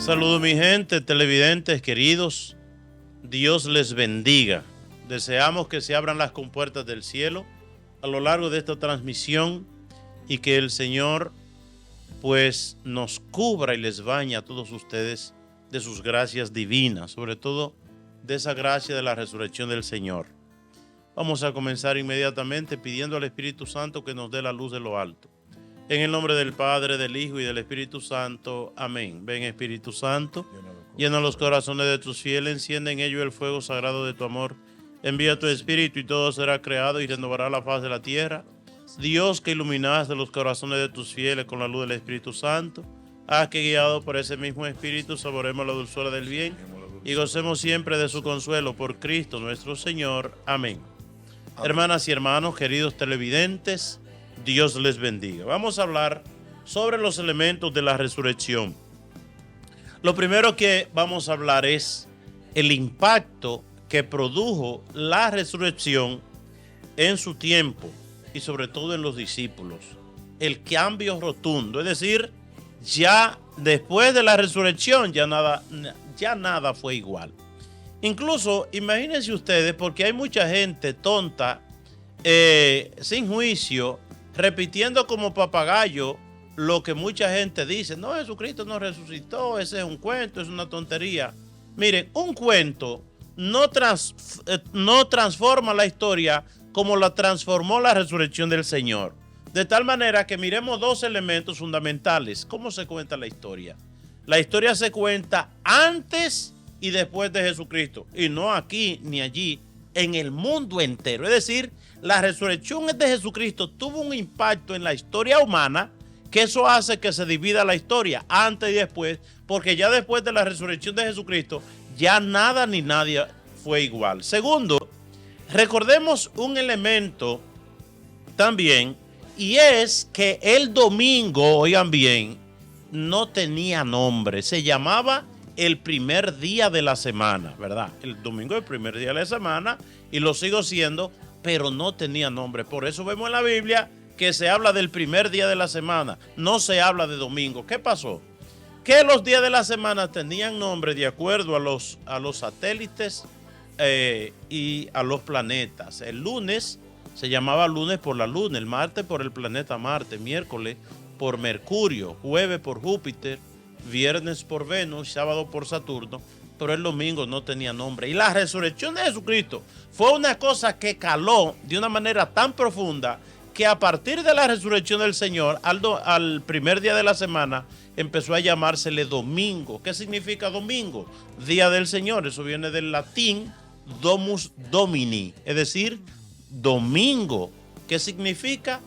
Saludos mi gente, televidentes queridos, Dios les bendiga. Deseamos que se abran las compuertas del cielo a lo largo de esta transmisión y que el Señor pues nos cubra y les bañe a todos ustedes de sus gracias divinas, sobre todo de esa gracia de la resurrección del Señor. Vamos a comenzar inmediatamente pidiendo al Espíritu Santo que nos dé la luz de lo alto. En el nombre del Padre, del Hijo y del Espíritu Santo. Amén. Ven, Espíritu Santo, llena los corazones de tus fieles, enciende en ellos el fuego sagrado de tu amor. Envía tu Espíritu y todo será creado y renovará la faz de la tierra. Dios, que iluminaste los corazones de tus fieles con la luz del Espíritu Santo, haz que guiados por ese mismo Espíritu saboremos la dulzura del bien y gocemos siempre de su consuelo por Cristo nuestro Señor. Amén. Hermanas y hermanos, queridos televidentes, Dios les bendiga. Vamos a hablar sobre los elementos de la resurrección. Lo primero que vamos a hablar es el impacto que produjo la resurrección en su tiempo y sobre todo en los discípulos. El cambio rotundo, es decir, ya después de la resurrección ya nada fue igual. Incluso, imagínense ustedes, porque hay mucha gente tonta, sin juicio, repitiendo como papagayo lo que mucha gente dice. No, Jesucristo no resucitó, ese es un cuento, es una tontería. Miren, un cuento no transforma la historia como la transformó la resurrección del Señor. De tal manera que miremos dos elementos fundamentales. ¿Cómo se cuenta la historia? La historia se cuenta antes y después de Jesucristo, y no aquí ni allí, en el mundo entero. Es decir, la resurrección de Jesucristo tuvo un impacto en la historia humana, que eso hace que se divida la historia antes y después, porque ya después de la resurrección de Jesucristo, ya nada ni nadie fue igual. Segundo, recordemos un elemento también, y es que el domingo, oigan bien, no tenía nombre, se llamaba el primer día de la semana, ¿verdad? El domingo es el primer día de la semana y lo sigo siendo, pero no tenía nombre. Por eso vemos en la Biblia que se habla del primer día de la semana, no se habla de domingo. ¿Qué pasó? Que los días de la semana tenían nombre de acuerdo a los satélites y a los planetas. El lunes se llamaba lunes por la luna, el martes por el planeta Marte, miércoles por Mercurio, jueves por Júpiter, viernes por Venus, sábado por Saturno, pero el domingo no tenía nombre. Y la resurrección de Jesucristo fue una cosa que caló de una manera tan profunda que a partir de la resurrección del Señor, al primer día de la semana, empezó a llamársele domingo. ¿Qué significa domingo? Día del Señor. Eso viene del latín Domus Domini, es decir, domingo. ¿Qué significa?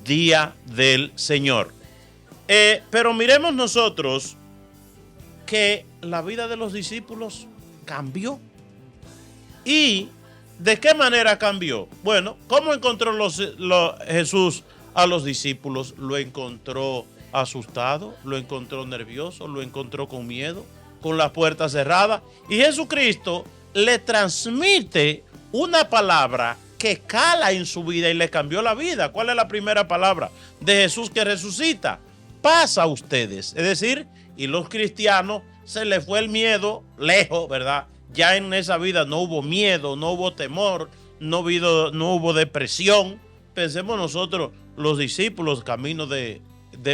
Día del Señor. Pero miremos nosotros que la vida de los discípulos cambió. ¿Y de qué manera cambió? Bueno, ¿cómo encontró Jesús a los discípulos? Lo encontró asustado, lo encontró nervioso, lo encontró con miedo, con las puertas cerradas. Y Jesucristo le transmite una palabra que cala en su vida y le cambió la vida. ¿Cuál es la primera palabra de Jesús que resucita? Paz a ustedes. Es decir, y los cristianos se les fue el miedo lejos, ¿verdad? Ya en esa vida no hubo miedo, no hubo temor, no hubo depresión. Pensemos nosotros, los discípulos, camino de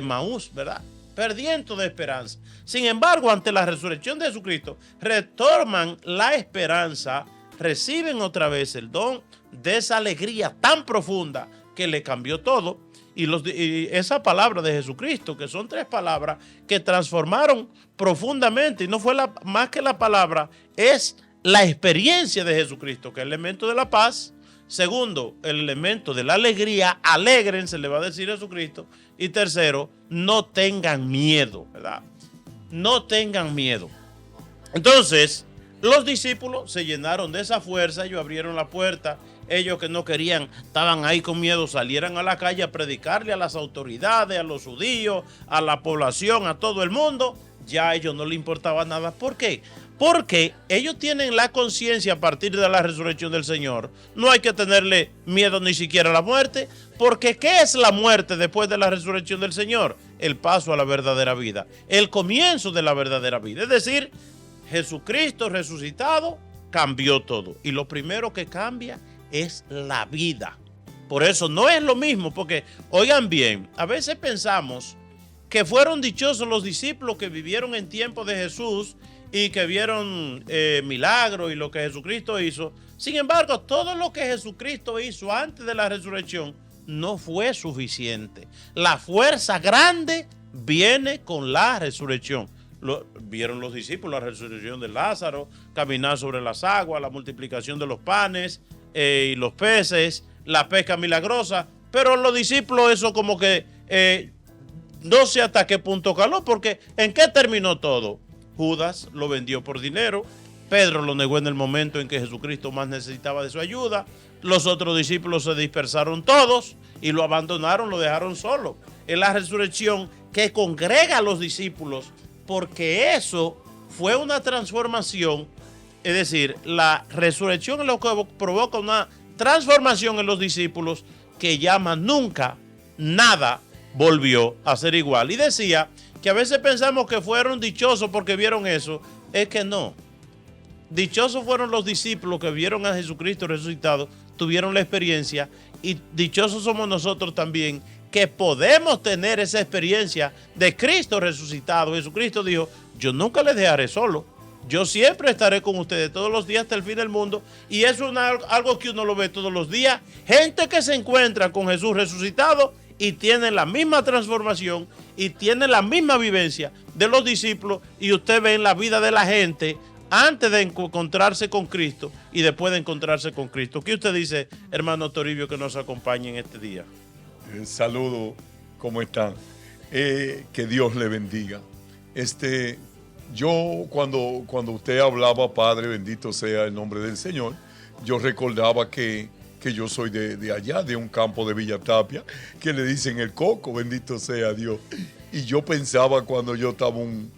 Maús, ¿verdad? Perdiendo de esperanza. Sin embargo, ante la resurrección de Jesucristo, retoman la esperanza, reciben otra vez el don de esa alegría tan profunda que le cambió todo. Y esa palabra de Jesucristo, que son tres palabras que transformaron profundamente, y no fue más que la palabra, es la experiencia de Jesucristo, que es el elemento de la paz. Segundo, el elemento de la alegría, alégrense, le va a decir Jesucristo. Y tercero, no tengan miedo, ¿verdad? No tengan miedo. Entonces, los discípulos se llenaron de esa fuerza, ellos abrieron la puerta. Ellos que no querían, estaban ahí con miedo, salieran a la calle a predicarle a las autoridades, a los judíos, a la población, a todo el mundo. Ya a ellos no les importaba nada. ¿Por qué? Porque ellos tienen la conciencia a partir de la resurrección del Señor. No hay que tenerle miedo ni siquiera a la muerte. Porque ¿qué es la muerte después de la resurrección del Señor? el paso a la verdadera vida, el comienzo de la verdadera vida. Es decir, Jesucristo resucitado cambió todo. Y lo primero que cambia es la vida. Por eso no es lo mismo, porque, oigan bien, a veces pensamos que fueron dichosos los discípulos que vivieron en tiempo de Jesús y que vieron milagros y lo que Jesucristo hizo. Sin embargo, todo lo que Jesucristo hizo antes de la resurrección no fue suficiente. La fuerza grande viene con la resurrección. Vieron los discípulos la resurrección de Lázaro, caminar sobre las aguas, la multiplicación de los panes y los peces, la pesca milagrosa, pero los discípulos eso como que no sé hasta qué punto caló, porque ¿en qué terminó todo? Judas lo vendió por dinero, Pedro lo negó en el momento en que Jesucristo más necesitaba de su ayuda, los otros discípulos se dispersaron todos y lo abandonaron, lo dejaron solo. Es la resurrección que congrega a los discípulos, porque eso fue una transformación, es decir, la resurrección es lo que provoca una transformación en los discípulos que ya más nunca nada volvió a ser igual. Y decía que a veces pensamos que fueron dichosos porque vieron eso. Es que no. Dichosos fueron los discípulos que vieron a Jesucristo resucitado, tuvieron la experiencia, y dichosos somos nosotros también que podemos tener esa experiencia de Cristo resucitado. Jesucristo dijo, yo nunca les dejaré solo. Yo siempre estaré con ustedes todos los días hasta el fin del mundo. Y eso es algo que uno lo ve todos los días. Gente que se encuentra con Jesús resucitado y tiene la misma transformación y tiene la misma vivencia de los discípulos. Y usted ve en la vida de la gente antes de encontrarse con Cristo y después de encontrarse con Cristo. ¿Qué usted dice, hermano Toribio, que nos acompañe en este día? Saludo, ¿cómo están? Que Dios le bendiga. Yo cuando usted hablaba, Padre, bendito sea el nombre del Señor, yo recordaba que yo soy de allá, de un campo de Villa Tapia, que le dicen el Coco, bendito sea Dios. Y yo pensaba cuando yo estaba un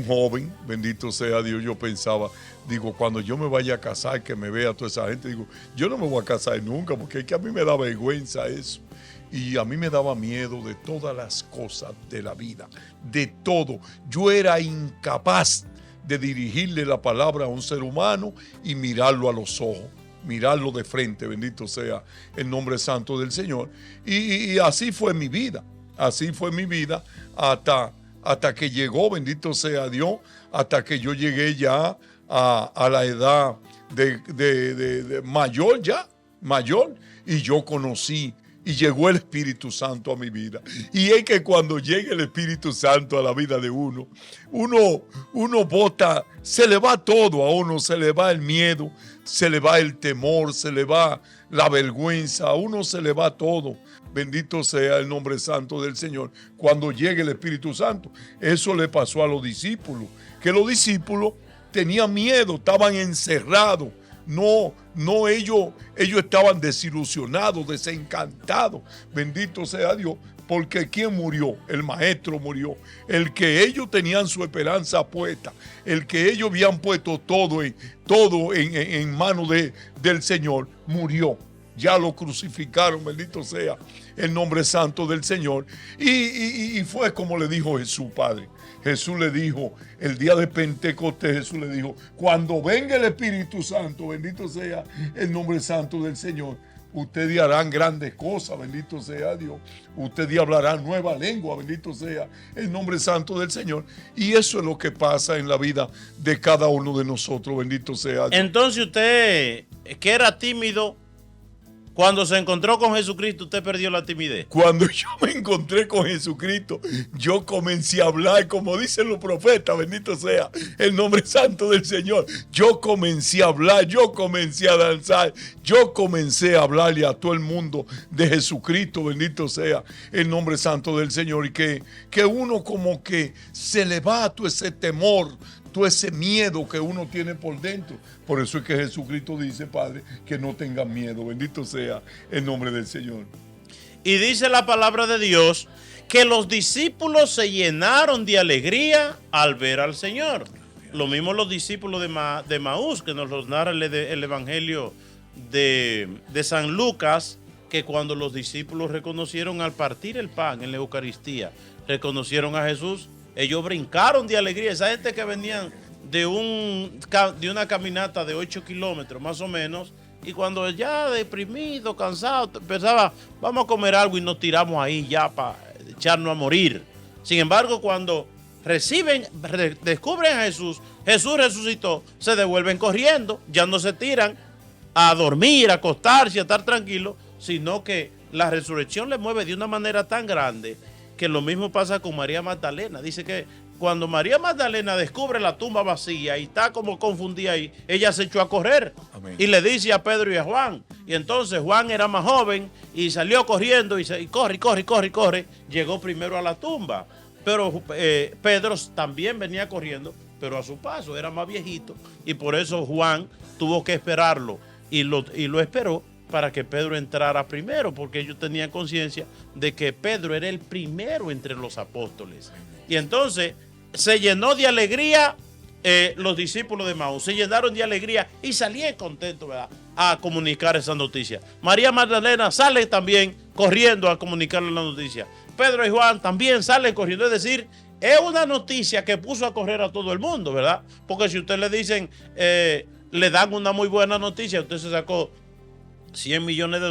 joven, bendito sea Dios, yo pensaba, digo, cuando yo me vaya a casar, que me vea toda esa gente, digo, yo no me voy a casar nunca, porque es que a mí me da vergüenza eso. Y a mí me daba miedo de todas las cosas de la vida, de todo. Yo era incapaz de dirigirle la palabra a un ser humano y mirarlo a los ojos, mirarlo de frente, bendito sea el nombre santo del Señor. Y así fue mi vida, hasta que llegó, bendito sea Dios, hasta que yo llegué ya a la edad de mayor, y yo conocí. Y llegó el Espíritu Santo a mi vida. Y es que cuando llega el Espíritu Santo a la vida de uno bota, se le va todo a uno, se le va el miedo, se le va el temor, se le va la vergüenza, a uno se le va todo. Bendito sea el nombre santo del Señor. Cuando llegue el Espíritu Santo, eso le pasó a los discípulos, que los discípulos tenían miedo, estaban encerrados. No, ellos estaban desilusionados, desencantados. Bendito sea Dios, porque ¿quién murió? El maestro murió. El que ellos tenían su esperanza puesta, el que ellos habían puesto todo en manos del Señor, murió. Ya lo crucificaron, bendito sea el nombre santo del Señor. Y fue como le dijo Jesús, Padre. Jesús le dijo, el día de Pentecostés, Jesús le dijo, cuando venga el Espíritu Santo, bendito sea el nombre santo del Señor, ustedes harán grandes cosas, bendito sea Dios. Ustedes hablarán nueva lengua, bendito sea el nombre santo del Señor. Y eso es lo que pasa en la vida de cada uno de nosotros, bendito sea Dios. Entonces usted, que era tímido, cuando se encontró con Jesucristo, usted perdió la timidez. Cuando yo me encontré con Jesucristo, yo comencé a hablar, como dicen los profetas, bendito sea el nombre santo del Señor. Yo comencé a hablar, yo comencé a danzar, yo comencé a hablarle a todo el mundo de Jesucristo, bendito sea el nombre santo del Señor. Y que uno como que se le va todo ese temor, todo ese miedo que uno tiene por dentro. Por eso es que Jesucristo dice, Padre, que no tengan miedo. Bendito sea el nombre del Señor. Y dice la palabra de Dios que los discípulos se llenaron de alegría al ver al Señor. Lo mismo los discípulos de Maús, que nos los narra el Evangelio de San Lucas, que cuando los discípulos reconocieron al partir el pan en la Eucaristía, reconocieron a Jesús, ellos brincaron de alegría. Esa gente que venían de una caminata de 8 kilómetros más o menos, y cuando ya deprimido, cansado, pensaba, vamos a comer algo y nos tiramos ahí ya para echarnos a morir. Sin embargo, cuando descubren a Jesús, Jesús resucitó, se devuelven corriendo, ya no se tiran a dormir, a acostarse, a estar tranquilos, sino que la resurrección les mueve de una manera tan grande que lo mismo pasa con María Magdalena. Dice que cuando María Magdalena descubre la tumba vacía y está como confundida ahí, ella se echó a correr. Amén. Y le dice a Pedro y a Juan. Y entonces Juan era más joven y salió corriendo y corre. Llegó primero a la tumba. Pero Pedro también venía corriendo, pero a su paso, era más viejito. Y por eso Juan tuvo que esperarlo y lo esperó para que Pedro entrara primero, porque ellos tenían conciencia de que Pedro era el primero entre los apóstoles. Y entonces se llenó de alegría los discípulos de Maús, se llenaron de alegría y salían contentos, ¿verdad?, a comunicar esa noticia. María Magdalena sale también corriendo a comunicarle la noticia. Pedro y Juan también salen corriendo, es decir, es una noticia que puso a correr a todo el mundo, ¿verdad? Porque si usted le dicen, le dan una muy buena noticia, usted se sacó $100 millones,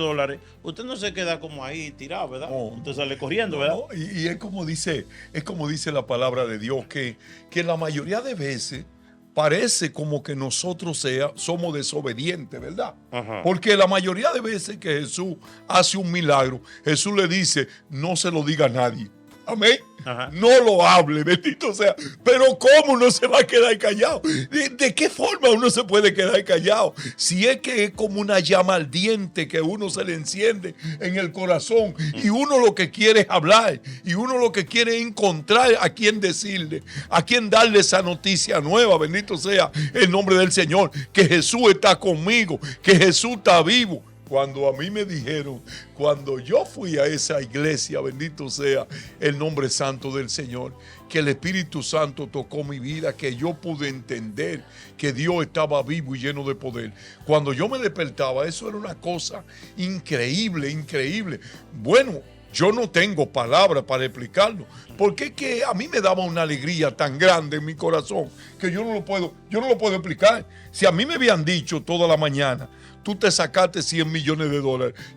usted no se queda como ahí tirado, ¿verdad? No, usted sale corriendo, ¿verdad? No, y es como dice la palabra de Dios, que la mayoría de veces parece como que nosotros somos desobedientes, ¿verdad? Ajá. Porque la mayoría de veces que Jesús hace un milagro, Jesús le dice, no se lo diga a nadie. Amén. Ajá. No lo hable, bendito sea. Pero ¿cómo uno se va a quedar callado? ¿De qué forma uno se puede quedar callado? Si es que es como una llama ardiente que uno se le enciende en el corazón y uno lo que quiere es hablar y uno lo que quiere es encontrar a quien decirle, a quien darle esa noticia nueva, bendito sea el nombre del Señor, que Jesús está conmigo, que Jesús está vivo. Cuando a mí me dijeron, cuando yo fui a esa iglesia, bendito sea el nombre santo del Señor, que el Espíritu Santo tocó mi vida, que yo pude entender que Dios estaba vivo y lleno de poder. Cuando yo me despertaba, eso era una cosa increíble, increíble. Bueno, yo no tengo palabras para explicarlo, porque es que a mí me daba una alegría tan grande en mi corazón que yo no lo puedo explicar. Si a mí me habían dicho toda la mañana, tú te sacaste $100 millones,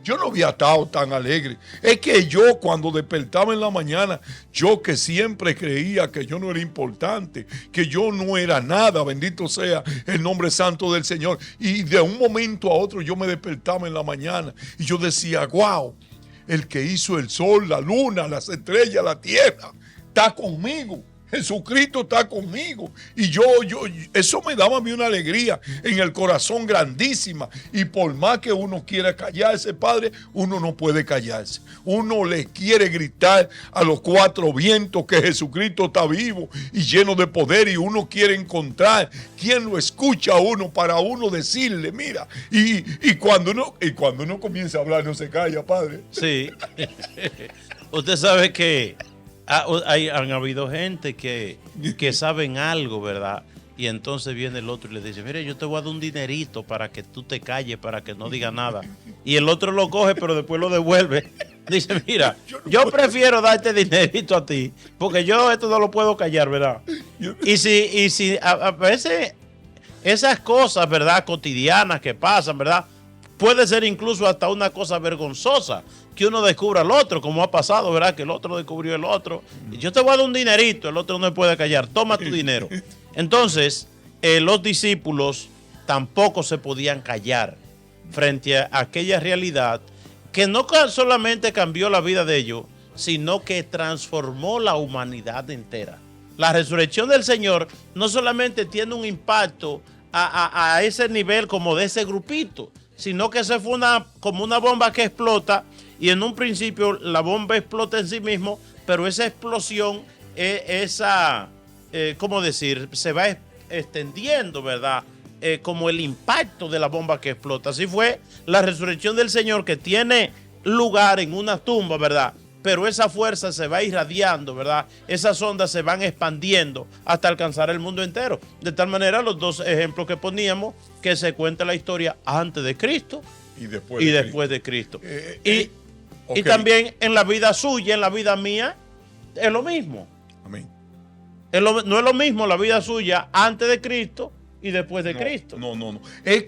yo no había estado tan alegre. Es que yo cuando despertaba en la mañana, yo que siempre creía que yo no era importante, que yo no era nada, bendito sea el nombre santo del Señor. Y de un momento a otro yo me despertaba en la mañana y yo decía, wow, el que hizo el sol, la luna, las estrellas, la tierra, está conmigo. Jesucristo está conmigo. Y eso me daba a mí una alegría en el corazón grandísima. Y por más que uno quiera callarse, Padre, uno no puede callarse. Uno le quiere gritar a los cuatro vientos que Jesucristo está vivo y lleno de poder. Y uno quiere encontrar quien lo escucha a uno para uno decirle, mira. Y cuando uno comienza a hablar, no se calla, Padre. Sí. Usted sabe que han habido gente que saben algo, ¿verdad? Y entonces viene el otro y le dice, mire, yo te voy a dar un dinerito para que tú te calles, para que no digas nada. Y el otro lo coge, pero después lo devuelve. Dice, mira, yo prefiero darte dinerito a ti, porque yo esto no lo puedo callar, ¿verdad? Y si a veces esas cosas, ¿verdad?, cotidianas que pasan, ¿verdad?, puede ser incluso hasta una cosa vergonzosa que uno descubra al otro, como ha pasado, ¿verdad?, que el otro descubrió el otro. Y yo te voy a dar un dinerito, el otro no me puede callar, toma tu dinero. Entonces, los discípulos tampoco se podían callar frente a aquella realidad que no solamente cambió la vida de ellos, sino que transformó la humanidad entera. La resurrección del Señor no solamente tiene un impacto a ese nivel como de ese grupito, sino que se fue como una bomba que explota, y en un principio la bomba explota en sí mismo, pero esa explosión, ¿cómo decir?, se va extendiendo, ¿verdad?, como el impacto de la bomba que explota. Así fue la resurrección del Señor, que tiene lugar en una tumba, ¿verdad?, pero esa fuerza se va irradiando, ¿verdad? Esas ondas se van expandiendo hasta alcanzar el mundo entero. De tal manera, los dos ejemplos que poníamos, que se cuenta la historia antes de Cristo y después de Cristo. Y Okay. Y también en la vida suya, en la vida mía, es lo mismo. Amén. No es lo mismo la vida suya antes de Cristo y después de Cristo. No. Es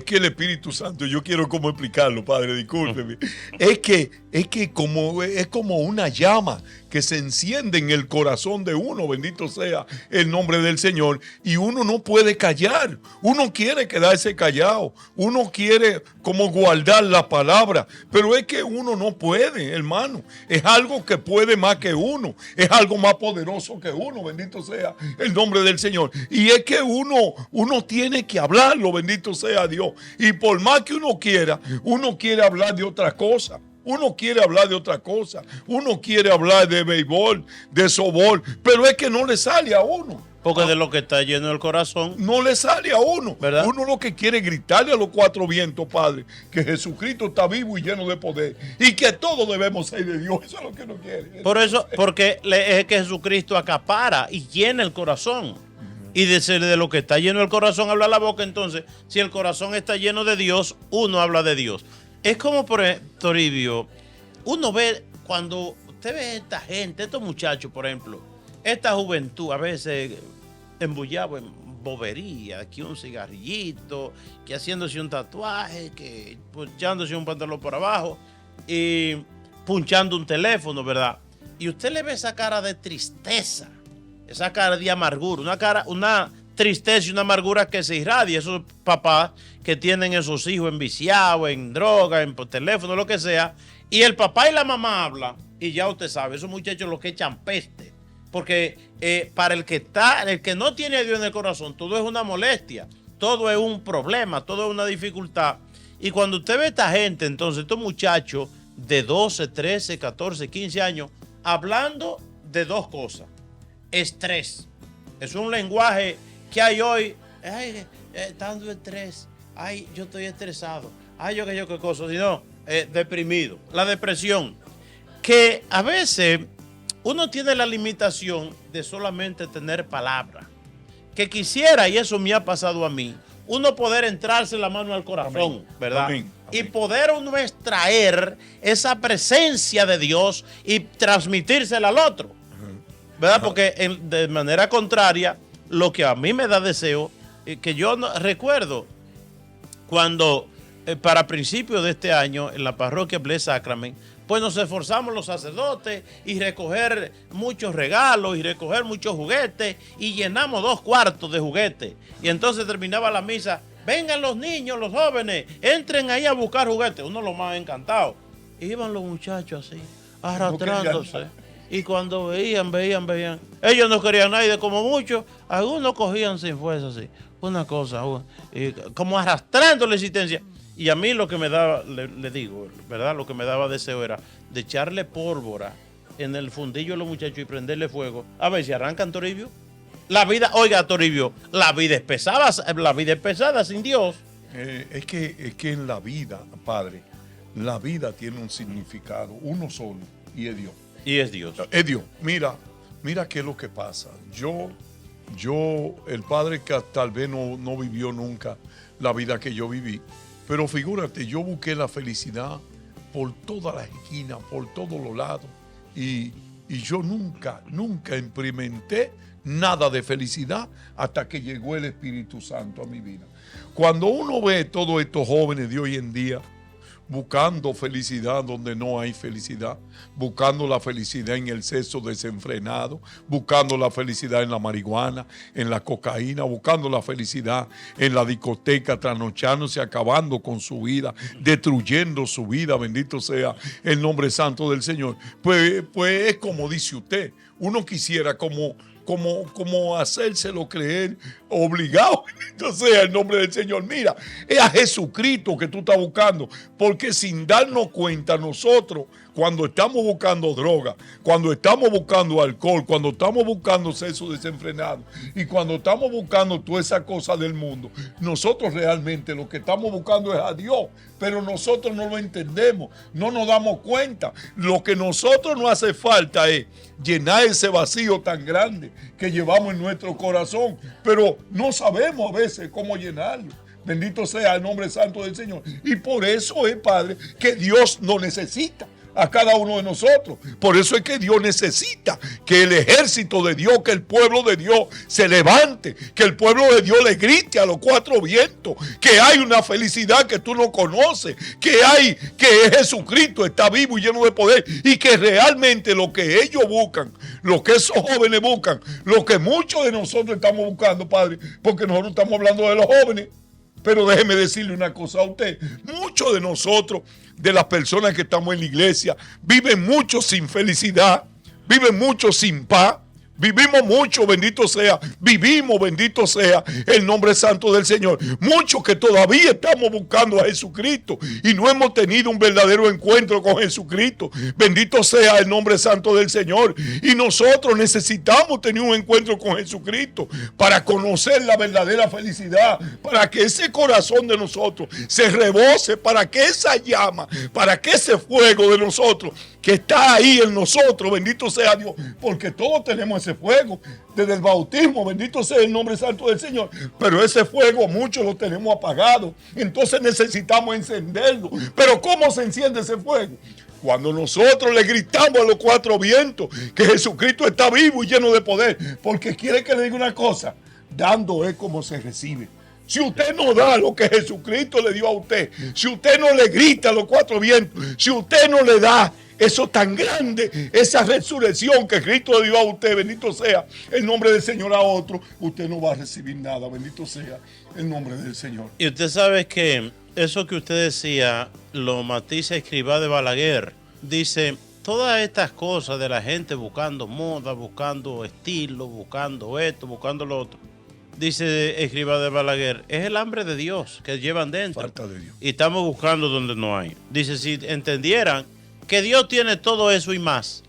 que el Espíritu Santo, yo quiero como explicarlo, Padre, discúlpeme. es que es como una llama que se enciende en el corazón de uno, bendito sea el nombre del Señor, y uno no puede callar, uno quiere quedarse callado, uno quiere como guardar la palabra, pero es que uno no puede, hermano, es algo que puede más que uno, es algo más poderoso que uno, bendito sea el nombre del Señor, y es que uno tiene que hablarlo, bendito sea Dios, y por más que uno quiere hablar de otra cosa. Uno quiere hablar de otra cosa, uno quiere hablar de béisbol, de sobol, pero es que no le sale a uno. Porque de lo que está lleno el corazón. No le sale a uno. ¿Verdad? Uno lo que quiere es gritarle a los cuatro vientos, Padre, que Jesucristo está vivo y lleno de poder y que todos debemos ser de Dios. Eso es lo que uno quiere. Por eso, porque es que Jesucristo acapara y llena el corazón. Y de lo que está lleno el corazón habla la boca. Entonces, si el corazón está lleno de Dios, uno habla de Dios. Es como, por ejemplo, Toribio, uno ve, cuando usted ve a esta gente, estos muchachos, por ejemplo, esta juventud, a veces embullado en bobería, aquí un cigarrillito, que haciéndose un tatuaje, que punchándose un pantalón por abajo y punchando un teléfono, ¿verdad? Y usted le ve esa cara de tristeza, esa cara de amargura, una tristeza y una amargura que se irradia. Esos papás que tienen esos hijos enviciados en droga, en teléfono, lo que sea, y el papá y la mamá hablan, y ya usted sabe, esos muchachos los que echan peste, porque para el que no tiene a Dios en el corazón, todo es una molestia, todo es un problema, todo es una dificultad. Y cuando usted ve a esta gente, entonces estos muchachos de 12, 13, 14, 15 años, hablando de dos cosas: estrés, es un lenguaje que hay hoy. Ay, dando estrés. Ay, yo estoy estresado. Ay, yo qué cosa. Sino deprimido. La depresión. Que a veces uno tiene la limitación de solamente tener palabras. Que quisiera, y eso me ha pasado a mí, uno poder entrarse la mano al corazón, amén, ¿verdad? Amén, amén. Y poder uno extraer esa presencia de Dios y transmitírsela al otro, ¿verdad? Porque de manera contraria, lo que a mí me da deseo, que yo recuerdo cuando para principios de este año en la parroquia Blessed Sacrament, pues nos esforzamos los sacerdotes y recoger muchos regalos y recoger muchos juguetes, y llenamos 2 cuartos de juguetes. Y entonces terminaba la misa: vengan los niños, los jóvenes, entren ahí a buscar juguetes. Uno lo más encantado. Iban los muchachos así, arrastrándose. Y cuando veían. Ellos no querían nada, y de como mucho, algunos cogían sin fuerza así. Una cosa, como arrastrando la existencia. Y a mí lo que me daba, le digo, ¿verdad? Lo que me daba deseo era de echarle pólvora en el fundillo a los muchachos y prenderle fuego. A ver si arrancan, Toribio. La vida, oiga, Toribio, la vida es pesada sin Dios. Es que en la vida, Padre, la vida tiene un significado, uno solo, y es Dios. Y es Dios. Es Dios. Mira qué es lo que pasa. Yo, el padre que tal vez no vivió nunca la vida que yo viví, pero figúrate, yo busqué la felicidad por todas las esquinas, por todos los lados, y yo nunca experimenté nada de felicidad hasta que llegó el Espíritu Santo a mi vida. Cuando uno ve todos estos jóvenes de hoy en día buscando felicidad donde no hay felicidad, buscando la felicidad en el sexo desenfrenado, buscando la felicidad en la marihuana, en la cocaína, buscando la felicidad en la discoteca, trasnochándose, acabando con su vida, destruyendo su vida, bendito sea el nombre santo del Señor. Pues es como dice usted, uno quisiera como hacérselo creer obligado, entonces el nombre del Señor. Mira, es a Jesucristo que tú estás buscando, porque sin darnos cuenta nosotros, cuando estamos buscando droga, cuando estamos buscando alcohol, cuando estamos buscando sexo desenfrenado y cuando estamos buscando toda esa cosa del mundo, nosotros realmente lo que estamos buscando es a Dios, pero nosotros no lo entendemos, no nos damos cuenta. Lo que nosotros nos hace falta es llenar ese vacío tan grande que llevamos en nuestro corazón, pero no sabemos a veces cómo llenarlo. Bendito sea el nombre santo del Señor. Y por eso es, Padre, que Dios nos necesita a cada uno de nosotros. Por eso es que Dios necesita que el ejército de Dios, que el pueblo de Dios se levante, que el pueblo de Dios le grite a los cuatro vientos que hay una felicidad que tú no conoces, que Jesucristo está vivo y lleno de poder, y que realmente lo que ellos buscan, lo que esos jóvenes buscan, lo que muchos de nosotros estamos buscando, Padre, porque nosotros estamos hablando de los jóvenes. Pero déjeme decirle una cosa a usted. Muchos de nosotros, de las personas que estamos en la iglesia, viven mucho sin felicidad, viven mucho sin paz. Vivimos mucho, bendito sea el nombre santo del Señor. Muchos que todavía estamos buscando a Jesucristo y no hemos tenido un verdadero encuentro con Jesucristo. Bendito sea el nombre santo del Señor. Y nosotros necesitamos tener un encuentro con Jesucristo para conocer la verdadera felicidad, para que ese corazón de nosotros se rebose, para que esa llama, para que ese fuego de nosotros que está ahí en nosotros, bendito sea Dios, porque todos tenemos ese fuego desde el bautismo, bendito sea el nombre santo del Señor, pero ese fuego muchos lo tenemos apagado, entonces necesitamos encenderlo. Pero ¿cómo se enciende ese fuego? Cuando nosotros le gritamos a los cuatro vientos que Jesucristo está vivo y lleno de poder, porque quiere que le diga una cosa, dando es como se recibe. Si usted no da lo que Jesucristo le dio a usted, si usted no le grita a los cuatro vientos, si usted no le da eso tan grande, esa resurrección que Cristo le dio a usted, bendito sea el nombre del Señor, a otro, usted no va a recibir nada, bendito sea el nombre del Señor. Y usted sabe que eso que usted decía lo matiza Escribá de Balaguer. Dice, todas estas cosas de la gente buscando moda, buscando estilo, buscando esto, buscando lo otro, dice Escribá de Balaguer, es el hambre de Dios que llevan dentro. Falta de Dios. Y estamos buscando donde no hay. Dice, si entendieran que Dios tiene todo eso y más.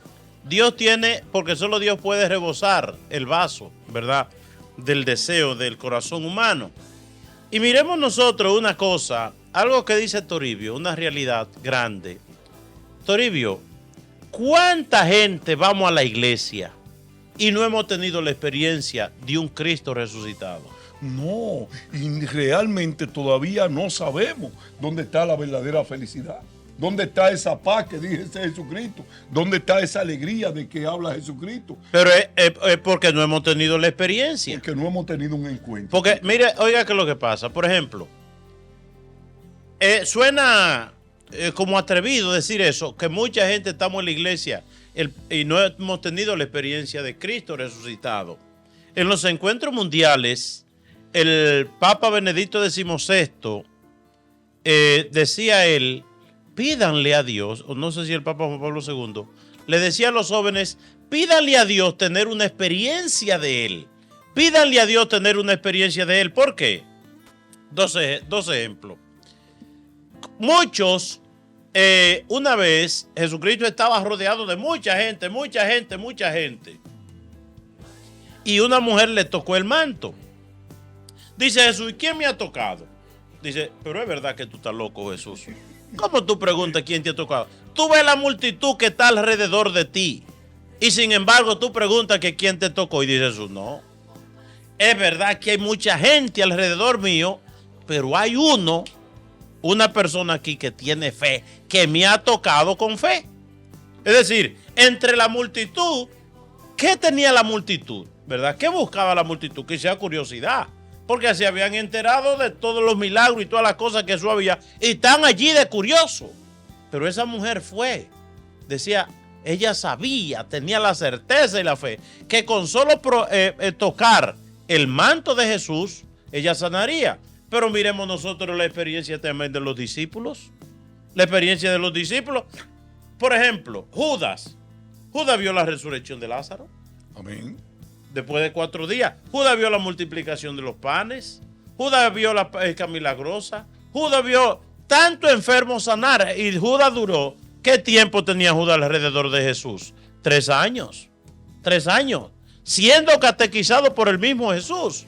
Dios tiene, porque solo Dios puede rebosar el vaso, ¿verdad? Del deseo del corazón humano. Y miremos nosotros una cosa, algo que dice Toribio, una realidad grande. Toribio, ¿cuánta gente vamos a la iglesia y no hemos tenido la experiencia de un Cristo resucitado? No, y realmente todavía no sabemos dónde está la verdadera felicidad. ¿Dónde está esa paz que dice Jesucristo? ¿Dónde está esa alegría de que habla Jesucristo? Pero es porque no hemos tenido la experiencia. Porque no hemos tenido un encuentro. Porque, mire, oiga que lo que pasa. Por ejemplo, suena como atrevido decir eso, que mucha gente estamos en la iglesia y no hemos tenido la experiencia de Cristo resucitado. En los encuentros mundiales, el Papa Benedicto XVI decía él, pídanle a Dios, o no sé si el Papa Juan Pablo II, le decía a los jóvenes, pídanle a Dios tener una experiencia de Él. Pídanle a Dios tener una experiencia de Él. ¿Por qué? Dos ejemplos. Muchos, una vez, Jesucristo estaba rodeado de mucha gente. Y una mujer le tocó el manto. Dice Jesús, ¿y quién me ha tocado? Dice, pero es verdad que tú estás loco, Jesús. ¿Cómo tú preguntas quién te ha tocado? Tú ves la multitud que está alrededor de ti y sin embargo tú preguntas que quién te tocó y dices Jesús, no. Es verdad que hay mucha gente alrededor mío, pero hay una persona aquí que tiene fe, que me ha tocado con fe. Es decir, entre la multitud, ¿qué tenía la multitud? ¿Verdad? ¿Qué buscaba la multitud? Que sea curiosidad. Porque se habían enterado de todos los milagros y todas las cosas que Jesús había. Y están allí de curioso. Pero esa mujer fue. Decía, ella sabía, tenía la certeza y la fe, que con solo tocar el manto de Jesús, ella sanaría. Pero miremos nosotros la experiencia también de los discípulos. La experiencia de los discípulos. Por ejemplo, Judas. Judas vio la resurrección de Lázaro. Amén. Después de 4 días, Judas vio la multiplicación de los panes, Judas vio la pesca milagrosa, Judas vio tanto enfermo sanar y Judas duró. ¿Qué tiempo tenía Judas alrededor de Jesús? 3 años. 3 años. Siendo catequizado por el mismo Jesús.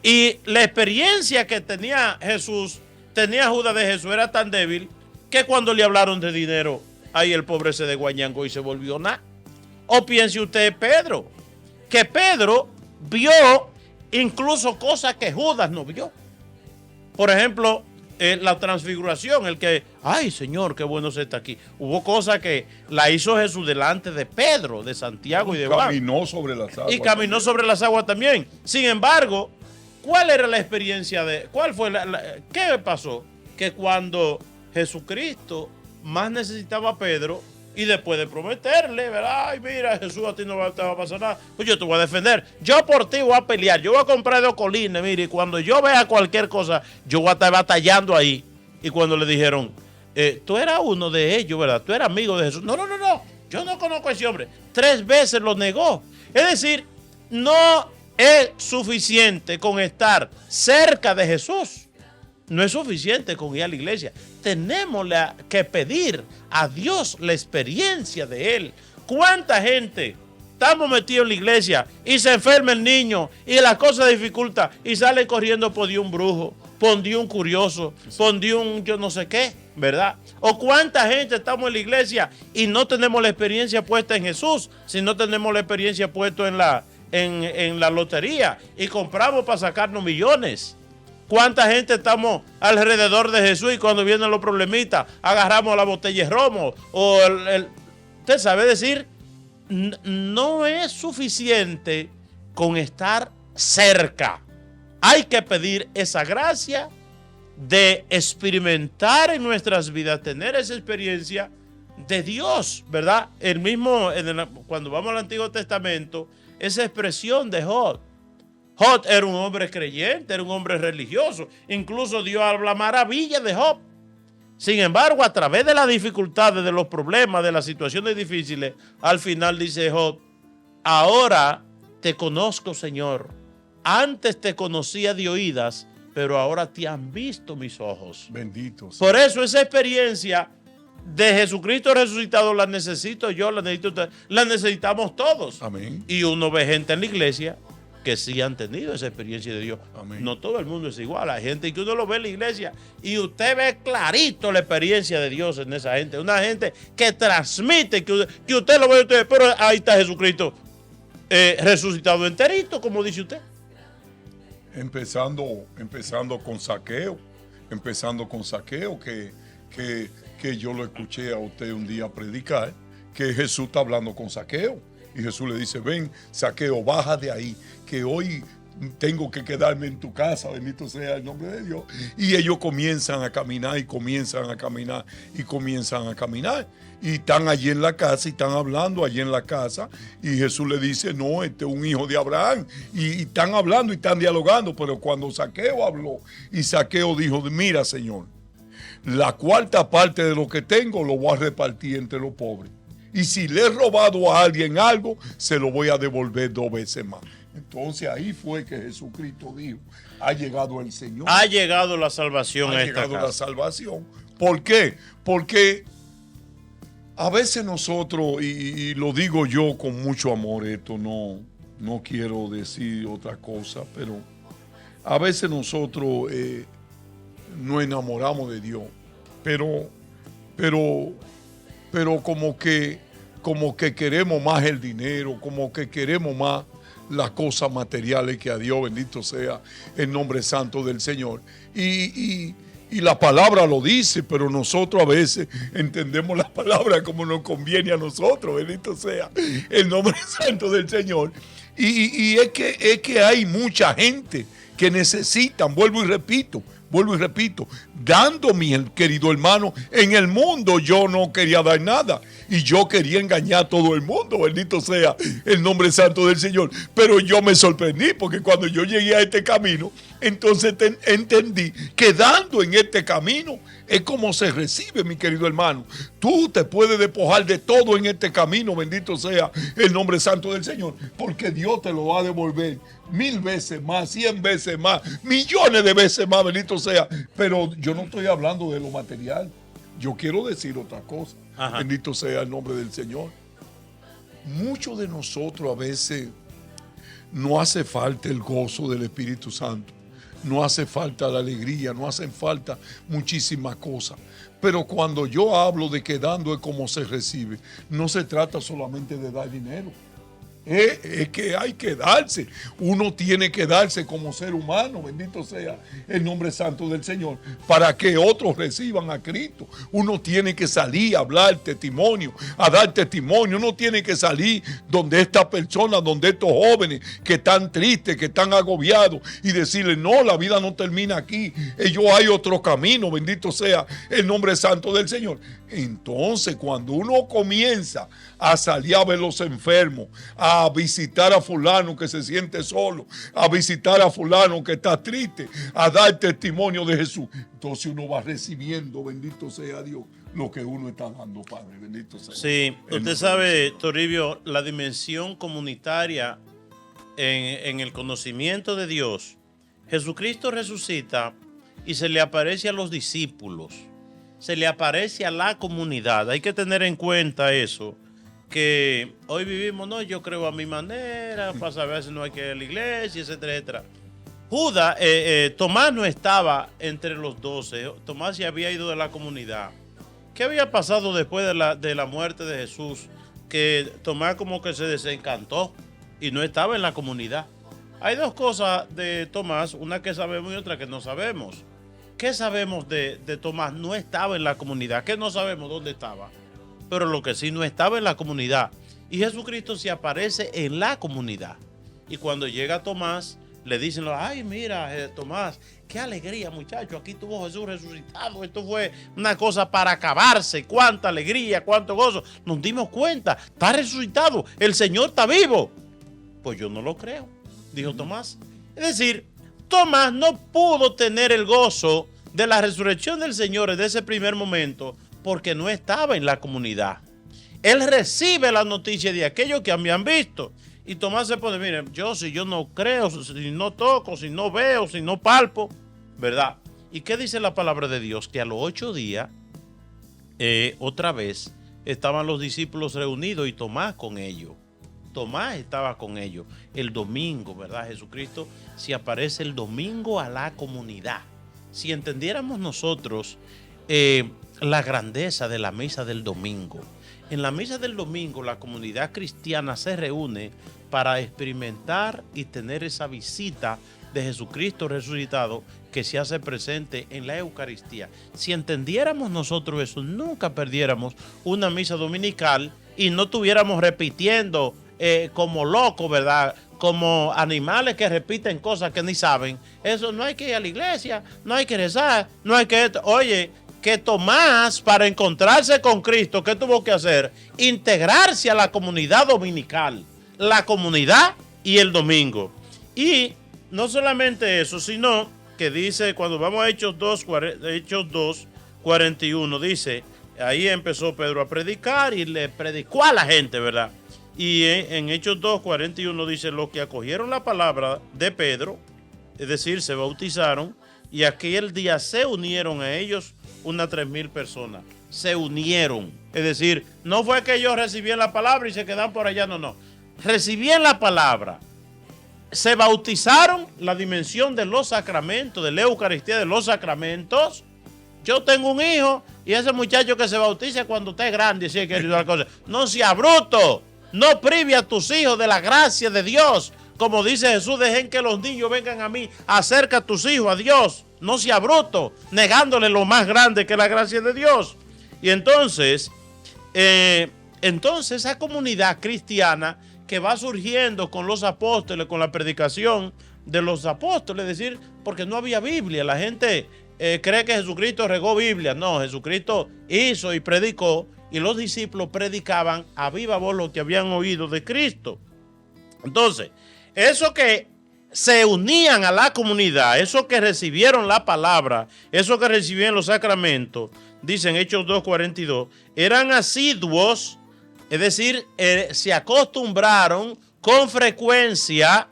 Y la experiencia que tenía Judas de Jesús era tan débil que cuando le hablaron de dinero, ahí el pobre se desguañangó y se volvió nada. O piense usted Pedro. Que Pedro vio incluso cosas que Judas no vio. Por ejemplo, la transfiguración, el que, ay Señor, qué bueno se está aquí. Hubo cosas que la hizo Jesús delante de Pedro, de Santiago y de Juan. Caminó sobre las aguas. Y caminó sobre las aguas también. Sin embargo, ¿cuál era la experiencia qué pasó? Que cuando Jesucristo más necesitaba a Pedro, y después de prometerle, ¿verdad? Ay, mira, Jesús, a ti no te va a pasar nada. Pues yo te voy a defender. Yo por ti voy a pelear. Yo voy a comprar 2 colinas, mire, y cuando yo vea cualquier cosa, yo voy a estar batallando ahí. Y cuando le dijeron, tú eras uno de ellos, ¿verdad? Tú eras amigo de Jesús. No. Yo no conozco a ese hombre. 3 veces lo negó. Es decir, no es suficiente con estar cerca de Jesús. No es suficiente con ir a la iglesia. Tenemos que pedir a Dios la experiencia de Él. ¿Cuánta gente estamos metidos en la iglesia y se enferma el niño y las cosas dificultan y salen corriendo por Dios un brujo, por Dios un curioso, por Dios un yo no sé qué, ¿verdad? O cuánta gente estamos en la iglesia y no tenemos la experiencia puesta en Jesús, si no tenemos la experiencia puesta en la lotería y compramos para sacarnos millones. ¿Cuánta gente estamos alrededor de Jesús y cuando vienen los problemitas agarramos la botella de romo? O usted sabe decir, no es suficiente con estar cerca. Hay que pedir esa gracia de experimentar en nuestras vidas, tener esa experiencia de Dios, ¿verdad? Cuando vamos al Antiguo Testamento, esa expresión de Job. Job era un hombre creyente, era un hombre religioso. Incluso Dios habla maravilla de Job. Sin embargo, a través de las dificultades, de los problemas, de las situaciones difíciles, al final dice Job, ahora te conozco, Señor. Antes te conocía de oídas, pero ahora te han visto mis ojos. Bendito sea. Por eso esa experiencia de Jesucristo resucitado la necesito yo, la necesito usted, la necesitamos todos. Amén. Y uno ve gente en la iglesia que sí han tenido esa experiencia de Dios. Amén. No todo el mundo es igual. Hay gente que uno lo ve en la iglesia y usted ve clarito la experiencia de Dios en esa gente. Una gente que transmite, que usted lo ve, pero ahí está Jesucristo resucitado enterito, como dice usted. Empezando con Zaqueo. Que yo lo escuché a usted un día predicar, que Jesús está hablando con Zaqueo. Y Jesús le dice, ven, Zaqueo, baja de ahí, que hoy tengo que quedarme en tu casa, bendito sea el nombre de Dios. Y ellos comienzan a caminar y están allí en la casa y están hablando allí en la casa. Y Jesús le dice, no, este es un hijo de Abraham. Y están hablando y están dialogando. Pero cuando Zaqueo habló y Zaqueo dijo, mira, Señor, la 4ª parte de lo que tengo lo voy a repartir entre los pobres. Y si le he robado a alguien algo, se lo voy a devolver 2 veces más. Entonces ahí fue que Jesucristo dijo, ha llegado el Señor. Ha llegado la salvación a esta casa. Ha llegado la salvación. ¿Por qué? Porque a veces nosotros, y lo digo yo con mucho amor, esto no quiero decir otra cosa, pero a veces nosotros nos enamoramos de Dios, pero como que queremos más el dinero, como que queremos más las cosas materiales que a Dios, bendito sea el nombre santo del Señor. Y la palabra lo dice, pero nosotros a veces entendemos la palabra como nos conviene a nosotros, bendito sea el nombre santo del Señor. Y es que hay mucha gente que necesitan, vuelvo y repito, dando, mi querido hermano, en el mundo yo no quería dar nada y yo quería engañar a todo el mundo, bendito sea el nombre santo del Señor, pero yo me sorprendí porque cuando yo llegué a este camino, entonces entendí que dando en este camino es como se recibe, mi querido hermano. Tú te puedes despojar de todo en este camino, bendito sea el nombre santo del Señor, porque Dios te lo va a devolver 1000 veces más, 100 veces más, millones de veces más, bendito sea. Pero yo no estoy hablando de lo material. Yo quiero decir otra cosa. Ajá. Bendito sea el nombre del Señor. Muchos de nosotros a veces no hace falta el gozo del Espíritu Santo. No hace falta la alegría, no hacen falta muchísimas cosas. Pero cuando yo hablo de que dando es como se recibe, no se trata solamente de dar dinero. Es que hay que darse. Uno tiene que darse como ser humano, bendito sea el nombre santo del Señor, para que otros reciban a Cristo. Uno tiene que salir a hablar testimonio, a dar testimonio. Uno tiene que salir donde estas personas, donde estos jóvenes que están tristes, que están agobiados, y decirles, no, la vida no termina aquí. Ellos hay otro camino, bendito sea el nombre santo del Señor. Entonces, cuando uno comienza a salir a ver los enfermos, a visitar a fulano que se siente solo, a visitar a fulano que está triste, a dar testimonio de Jesús, entonces uno va recibiendo, bendito sea Dios, lo que uno está dando, Padre, bendito sea. Sí, usted sabe, Toribio, la dimensión comunitaria en el conocimiento de Dios. Jesucristo resucita y se le aparece a los discípulos, se le aparece a la comunidad. Hay que tener en cuenta eso, que hoy vivimos, no, yo creo a mi manera, para saber si no hay que ir a la iglesia, etcétera, etcétera. Tomás no estaba entre los 12, Tomás ya había ido de la comunidad. ¿Qué había pasado después de la muerte de Jesús? Que Tomás como que se desencantó y no estaba en la comunidad. Hay dos cosas de Tomás, una que sabemos y otra que no sabemos. ¿Qué sabemos de Tomás? No estaba en la comunidad. ¿Qué no sabemos dónde estaba? Pero lo que sí, no estaba en la comunidad. Y Jesucristo se aparece en la comunidad. Y cuando llega Tomás, le dicen, ay, mira, Tomás, qué alegría, muchacho, aquí tuvo Jesús resucitado. Esto fue una cosa para acabarse. Cuánta alegría, cuánto gozo. Nos dimos cuenta, está resucitado, el Señor está vivo. Pues yo no lo creo, dijo Tomás. Es decir, Tomás no pudo tener el gozo de la resurrección del Señor en ese primer momento porque no estaba en la comunidad. Él recibe la noticia de aquellos que habían visto. Y Tomás se pone, miren, si yo no creo, si no toco, si no veo, si no palpo, ¿verdad? ¿Y qué dice la palabra de Dios? Que a los 8 días, otra vez, estaban los discípulos reunidos y Tomás con ellos. Tomás estaba con ellos el domingo, ¿verdad? Jesucristo se aparece el domingo a la comunidad. Si entendiéramos nosotros la grandeza de la misa del domingo. En la misa del domingo la comunidad cristiana se reúne para experimentar y tener esa visita de Jesucristo resucitado que se hace presente en la Eucaristía. Si entendiéramos nosotros eso, nunca perdiéramos una misa dominical y no estuviéramos repitiendo como locos, ¿verdad? Como animales que repiten cosas que ni saben. Eso, no hay que ir a la iglesia, no hay que rezar, no hay que... Oye, que Tomás, para encontrarse con Cristo, ¿qué tuvo que hacer? Integrarse a la comunidad dominical, la comunidad y el domingo. Y no solamente eso, sino que dice, cuando vamos a Hechos 2, 41, dice, ahí empezó Pedro a predicar y le predicó a la gente, ¿verdad? Y en Hechos 2, 41 dice, los que acogieron la palabra de Pedro, es decir, se bautizaron, y aquel día se unieron a ellos unas 3,000 personas. Se unieron. Es decir, no fue que ellos recibían la palabra y se quedaron por allá, no. Recibían la palabra. Se bautizaron, la dimensión de los sacramentos, de la Eucaristía, de los sacramentos. Yo tengo un hijo y ese muchacho que se bautiza cuando esté grande, si hay que ayudar cosas. No sea bruto. No prive a tus hijos de la gracia de Dios. Como dice Jesús, dejen que los niños vengan a mí. Acerca a tus hijos a Dios. No sea bruto, negándole lo más grande que es la gracia de Dios. Y entonces esa comunidad cristiana que va surgiendo con los apóstoles, con la predicación de los apóstoles, es decir, porque no había Biblia. La gente cree que Jesucristo regó Biblia. No, Jesucristo hizo y predicó, y los discípulos predicaban a viva voz lo que habían oído de Cristo. Entonces, eso que se unían a la comunidad, esos que recibieron la palabra, esos que recibían los sacramentos, dicen Hechos 2:42, eran asiduos, es decir, se acostumbraron con frecuencia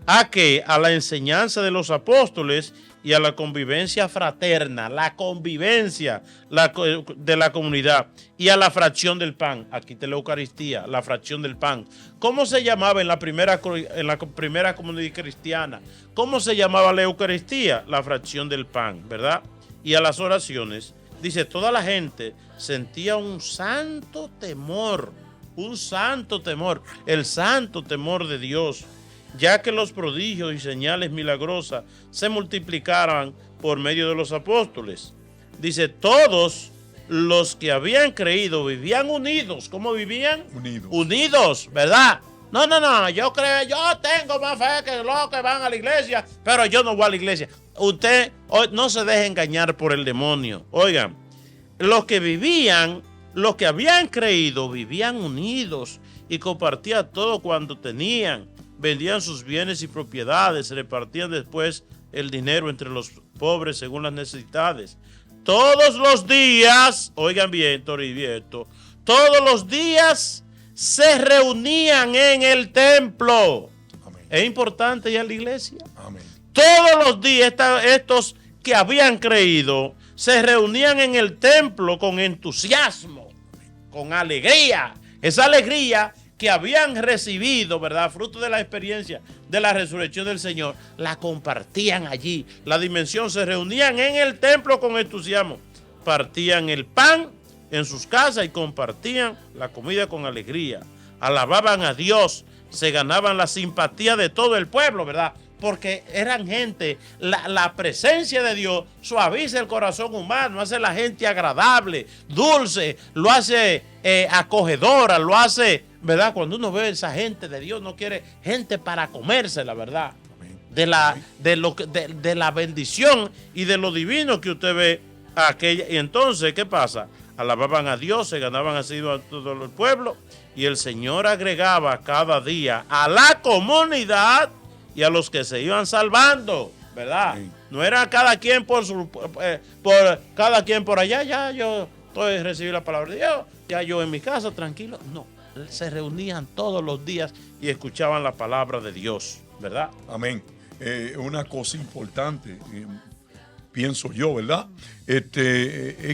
a que a la enseñanza de los apóstoles y a la convivencia fraterna, la convivencia de la comunidad y a la fracción del pan. Aquí está la Eucaristía, la fracción del pan. ¿Cómo se llamaba en la primera comunidad cristiana? ¿Cómo se llamaba la Eucaristía? La fracción del pan, ¿verdad? Y a las oraciones, dice, toda la gente sentía un santo temor un santo temor, el santo temor de Dios, ya que los prodigios y señales milagrosas se multiplicaran por medio de los apóstoles. Dice, todos los que habían creído vivían unidos. ¿Cómo vivían? Unidos, ¿verdad? No, yo creo, yo tengo más fe que los que van a la iglesia, pero yo no voy a la iglesia. Usted no se deje engañar por el demonio. Oigan, los que vivían, los que habían creído, vivían unidos y compartían todo cuanto tenían. Vendían sus bienes y propiedades, repartían después el dinero entre los pobres según las necesidades. Todos los días, oigan bien, Toribieto, todos los días se reunían en el templo. Amén. Es importante ya la iglesia. Amén. Todos los días estos que habían creído se reunían en el templo con entusiasmo, con alegría. Esa alegría que habían recibido, ¿verdad? Fruto de la experiencia de la resurrección del Señor, la compartían allí. La dimensión, se reunían en el templo con entusiasmo. Partían el pan en sus casas y compartían la comida con alegría. Alababan a Dios, se ganaban la simpatía de todo el pueblo, ¿verdad? Porque eran gente, la presencia de Dios suaviza el corazón humano, hace la gente agradable, dulce, lo hace acogedora, lo hace, ¿verdad? Cuando uno ve a esa gente de Dios, no quiere gente para comerse, la verdad. De la bendición y de lo divino que usted ve aquella. Y entonces, ¿qué pasa? Alababan a Dios, se ganaban así a todo el pueblo, y el Señor agregaba cada día a la comunidad y a los que se iban salvando, ¿verdad? Sí. No era cada quien por cada quien por allá, ya yo recibí la palabra de Dios, ya yo en mi casa tranquilo. No, se reunían todos los días y escuchaban la palabra de Dios, ¿verdad? Amén. Una cosa importante, pienso yo, ¿verdad? Es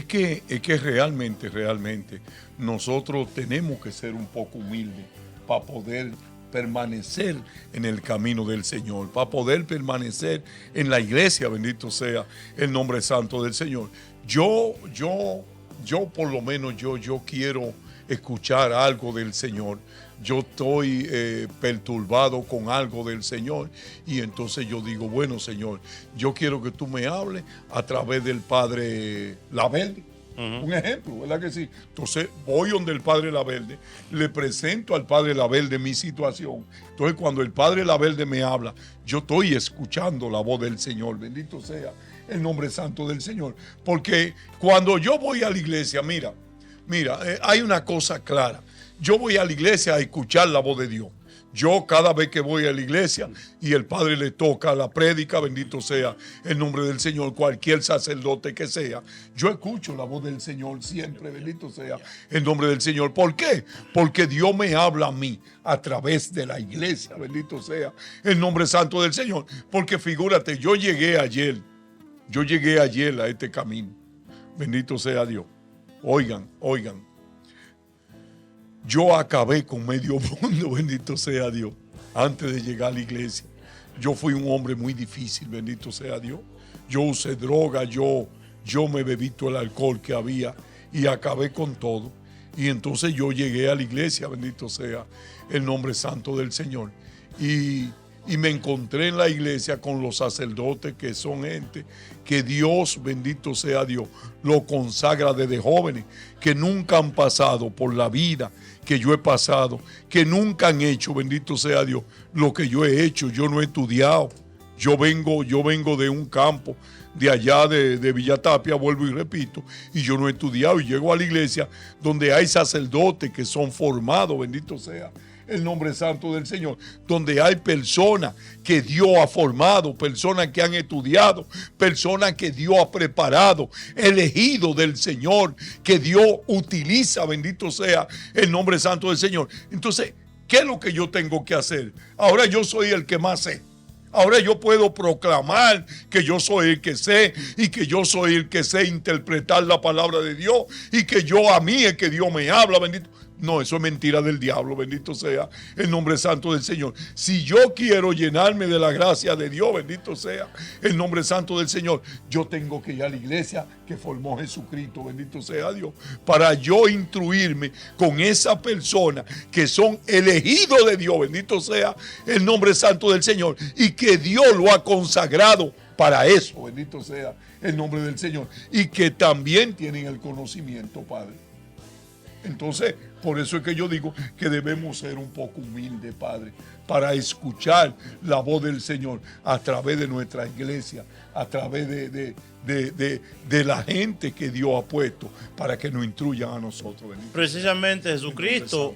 que realmente nosotros tenemos que ser un poco humildes para poder permanecer en el camino del Señor, para poder permanecer en la iglesia, bendito sea el nombre santo del Señor. Yo por lo menos yo quiero escuchar algo del Señor. Yo estoy perturbado con algo del Señor, y entonces yo digo, bueno, Señor, yo quiero que tú me hables a través del Padre Laverde. Un ejemplo, ¿verdad que sí? Entonces voy donde el Padre Laverde, le presento al Padre Laverde mi situación. Entonces cuando el Padre Laverde me habla, yo estoy escuchando la voz del Señor. Bendito sea el nombre santo del Señor. Porque cuando yo voy a la iglesia, mira, hay una cosa clara. Yo voy a la iglesia a escuchar la voz de Dios. Yo cada vez que voy a la iglesia y el Padre le toca la prédica, bendito sea el nombre del Señor, cualquier sacerdote que sea, yo escucho la voz del Señor siempre, bendito sea el nombre del Señor. ¿Por qué? Porque Dios me habla a mí a través de la iglesia, bendito sea el nombre santo del Señor. Porque figúrate, yo llegué ayer a este camino, bendito sea Dios. Oigan. Yo acabé con medio mundo, bendito sea Dios, antes de llegar a la iglesia. Yo fui un hombre muy difícil, bendito sea Dios. Yo usé droga, yo me bebí todo el alcohol que había y acabé con todo. Y entonces yo llegué a la iglesia, bendito sea el nombre santo del Señor. Y me encontré en la iglesia con los sacerdotes, que son gente que Dios, bendito sea Dios, lo consagra desde jóvenes, que nunca han pasado por la vida que yo he pasado, que nunca han hecho, bendito sea Dios, lo que yo he hecho. Yo no he estudiado. Yo vengo de un campo de allá de Villatapia, vuelvo y repito, y yo no he estudiado, y llego a la iglesia donde hay sacerdotes que son formados, bendito sea el nombre santo del Señor, donde hay personas que Dios ha formado, personas que han estudiado, personas que Dios ha preparado, elegidos del Señor, que Dios utiliza, bendito sea el nombre santo del Señor. Entonces, ¿qué es lo que yo tengo que hacer? Ahora yo soy el que más sé. Ahora yo puedo proclamar que yo soy el que sé, y que yo soy el que sé interpretar la palabra de Dios, y que a mí es que Dios me habla, bendito. No, eso es mentira del diablo, bendito sea el nombre santo del Señor. Si yo quiero llenarme de la gracia de Dios, bendito sea el nombre santo del Señor, yo tengo que ir a la iglesia que formó Jesucristo, bendito sea Dios, para yo instruirme con esa persona que son elegidos de Dios, bendito sea el nombre santo del Señor, y que Dios lo ha consagrado para eso, bendito sea el nombre del Señor, y que también tienen el conocimiento, Padre. Entonces, por eso es que yo digo que debemos ser un poco humildes, Padre, para escuchar la voz del Señor a través de nuestra iglesia, a través de la gente que Dios ha puesto para que nos instruyan a nosotros. Bendito. Precisamente Jesucristo,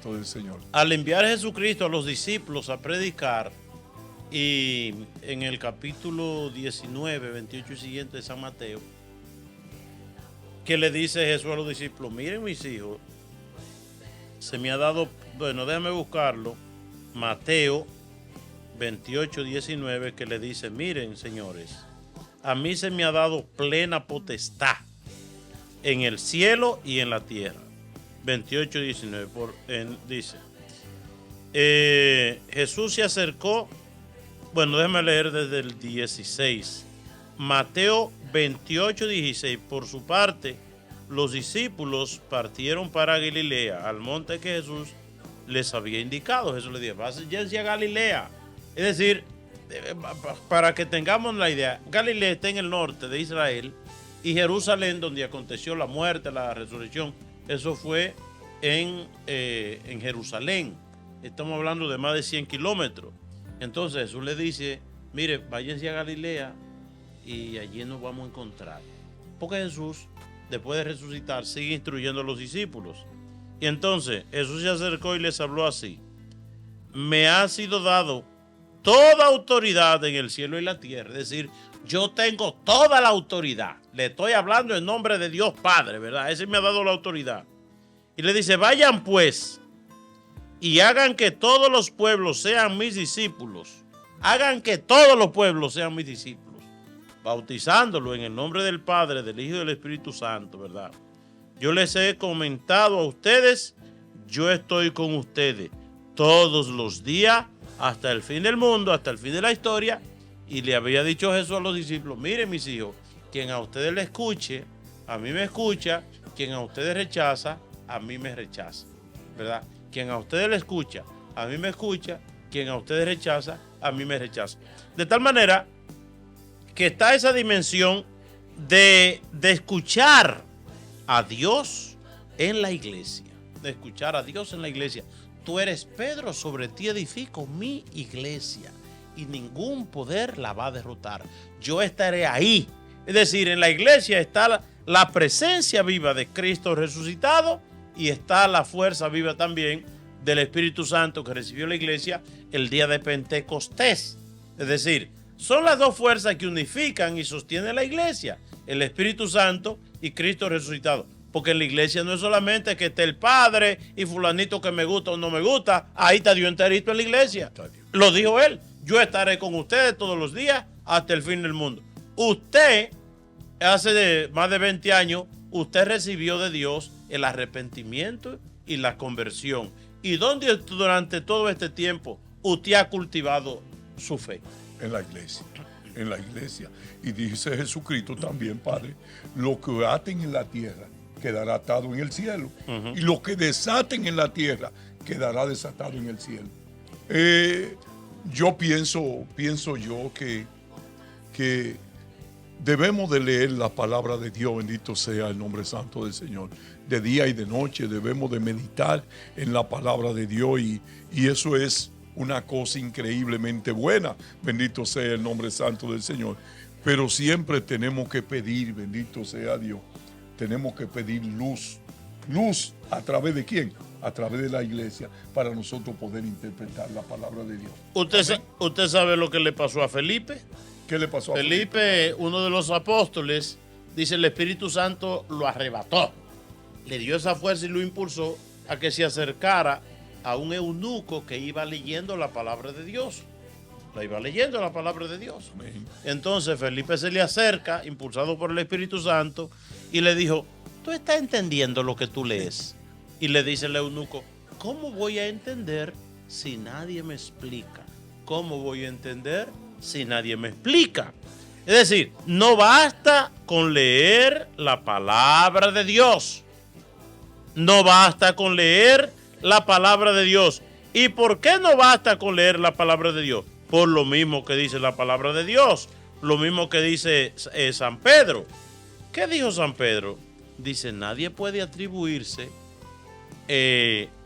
al enviar a Jesucristo a los discípulos a predicar, y en el capítulo 19, 28 y siguiente de San Mateo, que le dice Jesús a los discípulos: miren, mis hijos, se me ha dado, bueno, déjame buscarlo, Mateo 28, 19, que le dice: miren, señores, a mí se me ha dado plena potestad en el cielo y en la tierra. 28, 19, dice, Jesús se acercó, bueno, déjame leer desde el 16, Mateo 28, 16, por su parte, los discípulos partieron para Galilea, al monte que Jesús les había indicado. Jesús les dijo: váyanse a Galilea. Es decir, para que tengamos la idea, Galilea está en el norte de Israel, y Jerusalén, donde aconteció la muerte, la resurrección, eso fue en Jerusalén. Estamos hablando de más de 100 kilómetros. Entonces Jesús les dice: mire, váyanse a Galilea y allí nos vamos a encontrar. Porque Jesús, después de resucitar, sigue instruyendo a los discípulos. Y entonces Jesús se acercó y les habló así: me ha sido dado toda autoridad en el cielo y la tierra. Es decir, yo tengo toda la autoridad. Le estoy hablando en nombre de Dios Padre, ¿verdad? Ese me ha dado la autoridad. Y le dice: vayan pues y hagan que todos los pueblos sean mis discípulos. Hagan que todos los pueblos sean mis discípulos, bautizándolo en el nombre del Padre, del Hijo y del Espíritu Santo, ¿verdad? Yo les he comentado a ustedes, yo estoy con ustedes todos los días hasta el fin del mundo, hasta el fin de la historia. Y le había dicho Jesús a los discípulos: miren, mis hijos, quien a ustedes le escuche, a mí me escucha; quien a ustedes rechaza, a mí me rechaza, ¿verdad? Quien a ustedes le escucha, a mí me escucha; quien a ustedes rechaza, a mí me rechaza. De tal manera que está esa dimensión de escuchar a Dios en la iglesia. De escuchar a Dios en la iglesia. Tú eres Pedro, sobre ti edifico mi iglesia, y ningún poder la va a derrotar. Yo estaré ahí. Es decir, en la iglesia está la presencia viva de Cristo resucitado, y está la fuerza viva también del Espíritu Santo que recibió la iglesia el día de Pentecostés. Es decir, son las dos fuerzas que unifican y sostienen la iglesia: el Espíritu Santo y Cristo resucitado. Porque en la iglesia no es solamente que esté el Padre y fulanito que me gusta o no me gusta. Ahí está Dios enterito en la iglesia. Lo dijo él: yo estaré con ustedes todos los días hasta el fin del mundo. Usted, hace más de 20 años, usted recibió de Dios el arrepentimiento y la conversión. ¿Y dónde durante todo este tiempo usted ha cultivado su fe? En la iglesia. En la iglesia. Y dice Jesucristo también, Padre: lo que aten en la tierra quedará atado en el cielo. Y lo que desaten en la tierra quedará desatado en el cielo. Yo pienso yo que debemos de leer la palabra de Dios, bendito sea el nombre santo del Señor. De día y de noche debemos de meditar en la palabra de Dios, y eso es una cosa increíblemente buena, bendito sea el nombre santo del Señor. Pero siempre tenemos que pedir, bendito sea Dios, tenemos que pedir luz. ¿Luz a través de quién? A través de la iglesia, para nosotros poder interpretar la palabra de Dios. ¿Usted sabe lo que le pasó a Felipe? ¿Qué le pasó a Felipe? Uno de los apóstoles, dice: el Espíritu Santo lo arrebató. Le dio esa fuerza y lo impulsó a que se acercara a un eunuco que iba leyendo la palabra de Dios. La iba leyendo la palabra de Dios. Amén. Entonces Felipe se le acerca, impulsado por el Espíritu Santo, y le dijo: ¿tú estás entendiendo lo que tú lees? Y le dice el eunuco: ¿cómo voy a entender si nadie me explica? ¿Cómo voy a entender si nadie me explica? Es decir, no basta con leer la palabra de Dios. No basta con leer la palabra de Dios. ¿Y por qué no basta con leer la palabra de Dios? Por lo mismo que dice la palabra de Dios. Lo mismo que dice San Pedro. ¿Qué dijo San Pedro? Dice, nadie puede atribuirse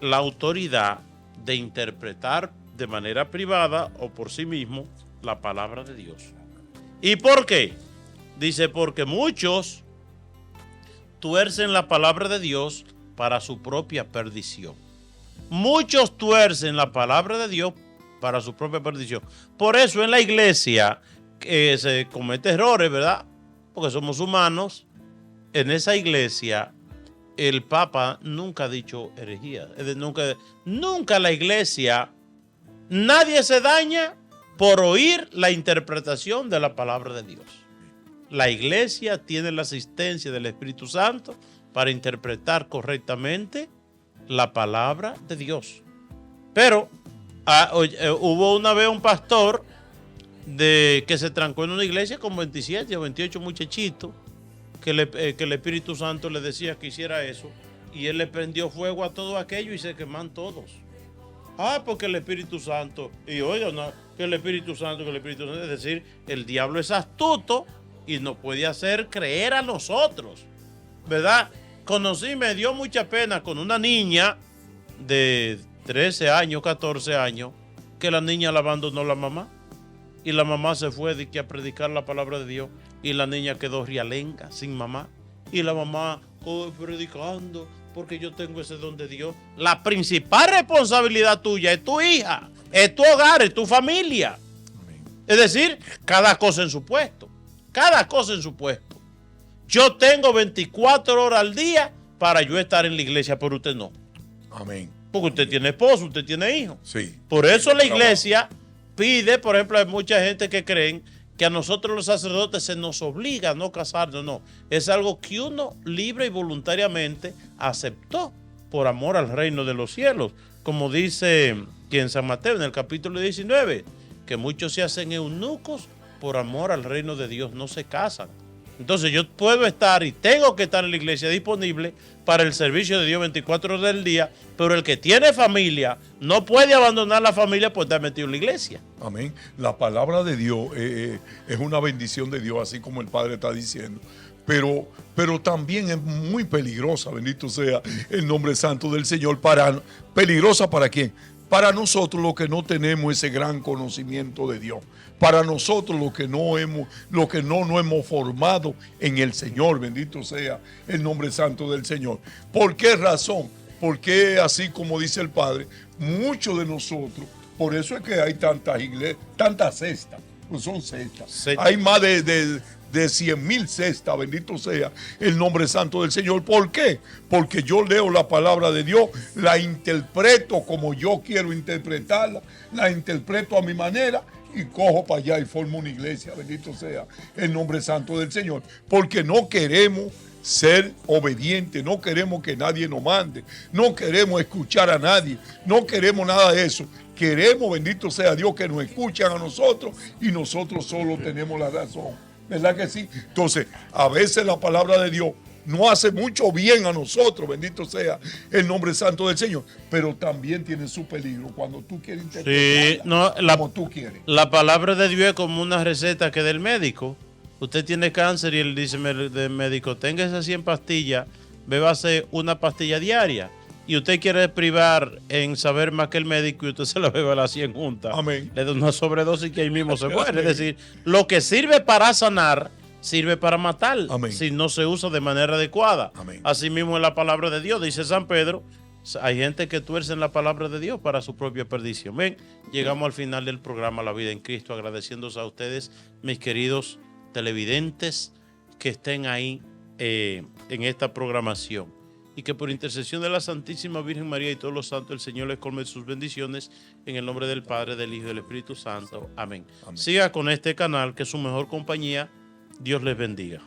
la autoridad de interpretar de manera privada o por sí mismo la palabra de Dios. ¿Y por qué? Dice, porque muchos tuercen la palabra de Dios para su propia perdición. Muchos tuercen la palabra de Dios para su propia perdición. Por eso en la iglesia se comete errores, ¿verdad? Porque somos humanos. En esa iglesia el Papa nunca ha dicho herejía. Nunca la iglesia, nadie se daña por oír la interpretación de la palabra de Dios. La iglesia tiene la asistencia del Espíritu Santo para interpretar correctamente la palabra de Dios. Pero hubo una vez un pastor que se trancó en una iglesia con 27 o 28 muchachitos que el Espíritu Santo le decía que hiciera eso, y él le prendió fuego a todo aquello y se queman todos. Porque el Espíritu Santo, y oiga, no, que el Espíritu Santo, es decir, el diablo es astuto y nos puede hacer creer a nosotros, ¿verdad? Me dio mucha pena con una niña de 13 años, 14 años, que la niña la abandonó la mamá, y la mamá se fue a predicar la palabra de Dios, y la niña quedó rialenga, sin mamá, y la mamá predicando, porque yo tengo ese don de Dios. La principal responsabilidad tuya es tu hija, es tu hogar, es tu familia. Amén. Es decir, cada cosa en su puesto. Cada cosa en su puesto. Yo tengo 24 horas al día para yo estar en la iglesia, pero usted no. Amén. Porque usted tiene esposo, usted tiene hijos. Sí. Por eso la iglesia pide, por ejemplo, hay mucha gente que creen que a nosotros los sacerdotes se nos obliga a no casarnos. No, es algo que uno libre y voluntariamente aceptó por amor al reino de los cielos. Como dice en San Mateo en el capítulo 19, que muchos se hacen eunucos por amor al reino de Dios, no se casan. Entonces yo puedo estar y tengo que estar en la iglesia disponible para el servicio de Dios 24 horas del día, pero el que tiene familia no puede abandonar la familia por estar metido en la iglesia. Amén. La palabra de Dios es una bendición de Dios, así como el Padre está diciendo. Pero también es muy peligrosa, bendito sea el nombre santo del Señor. ¿Peligrosa para quién? Para nosotros los que no tenemos ese gran conocimiento de Dios. Para nosotros los que no nos hemos formado en el Señor, bendito sea el nombre santo del Señor. ¿Por qué razón? Porque así como dice el Padre, muchos de nosotros, por eso es que hay tantas iglesias, tantas cestas, pues son cestas. Hay más de 100,000 cestas, bendito sea el nombre santo del Señor. ¿Por qué? Porque yo leo la palabra de Dios, la interpreto como yo quiero interpretarla, la interpreto a mi manera y cojo para allá y formo una iglesia, bendito sea el nombre santo del Señor. Porque no queremos ser obedientes, no queremos que nadie nos mande, no queremos escuchar a nadie, no queremos nada de eso. Queremos, bendito sea Dios, que nos escuchen a nosotros y nosotros solo tenemos la razón. ¿Verdad que sí? Entonces, a veces la palabra de Dios no hace mucho bien a nosotros, bendito sea el nombre santo del Señor, pero también tiene su peligro cuando tú quieres interpretarla como tú quieres. La palabra de Dios es como una receta que del médico. Usted tiene cáncer y él dice del médico, tenga esas 100 pastillas, bébase una pastilla diaria. Y usted quiere privar en saber más que el médico y usted se la bebe a las 100 juntas. Amén. Le da una sobredosis que ahí mismo se muere. Es decir, lo que sirve para sanar, sirve para matar. Amén. Si no se usa de manera adecuada. Amén. Así mismo es la palabra de Dios. Dice San Pedro, hay gente que tuerce la palabra de Dios para su propia perdición. Ven, llegamos al final del programa La Vida en Cristo, agradeciéndose a ustedes, mis queridos televidentes, que estén ahí en esta programación. Y que por intercesión de la Santísima Virgen María y todos los santos, el Señor les colme sus bendiciones en el nombre del Padre, del Hijo y del Espíritu Santo. Amén. Siga con este canal, que es su mejor compañía. Dios les bendiga.